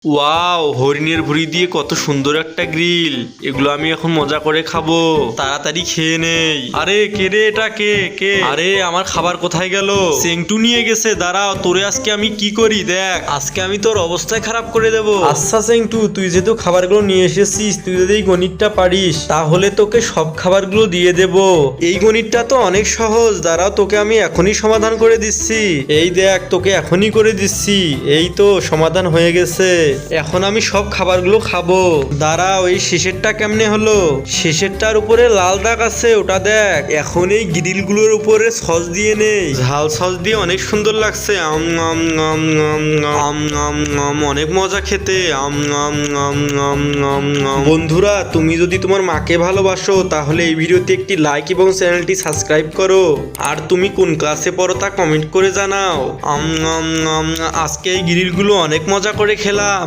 Wow, হরিণের ভুঁড়ি দিয়ে কত সুন্দর একটা গ্রিল। এগুলো আমি এখন মজা করে খাবো। তাড়াতাড়ি খেয়ে নেই। আরে কে রে, এটা কে কে? আরে আমার খাবার কোথায় গেল? চেংটু নিয়ে গেছে। দাঁড়াও, তোরে আজকে আমি কি করি দেখ। আজকে আমি তোর অবস্থায় খারাপ করে দেব। আচ্ছা চেংটু, তুই যেহেতু খাবারগুলো নিয়ে এসেছিস, তুই যদি এই গণিতটা পারিস তাহলে তোকে সব খাবারগুলো দিয়ে দেব। এই গণিতটা তো অনেক সহজ। দাঁড়াও, তোকে আমি এখনই সমাধান করে দিচ্ছি। এই দেখ, তোকে এখনই করে দিচ্ছি। এই তো সমাধান হয়ে গেছে। এখন আমি সব খাবারগুলো খাবো। দাঁড়াও, এই শেষেরটা কেমনে হলো? শেষেরটার উপরে লাল দাগ আছে, ওটা দেখ। এখন এই গ্রিলগুলোর উপরে সস দিয়ে নেই। ঝাল সস দিয়ে অনেক সুন্দর লাগছে। আম আম আম আম আম আম আম, অনেক মজা খেতে। আম আম আম আম আম আম। বন্ধুরা, তুমি যদি তোমার মাকে ভালোবাসো তাহলে এই ভিডিওতে একটি লাইক এবং চ্যানেলটি সাবস্ক্রাইব করো। আর তুমি কোন ক্লাসে পড়ো তা কমেন্ট করে জানাও। আম আম আম, আজকে এই গ্রিলগুলো অনেক মজা করে খেলাম।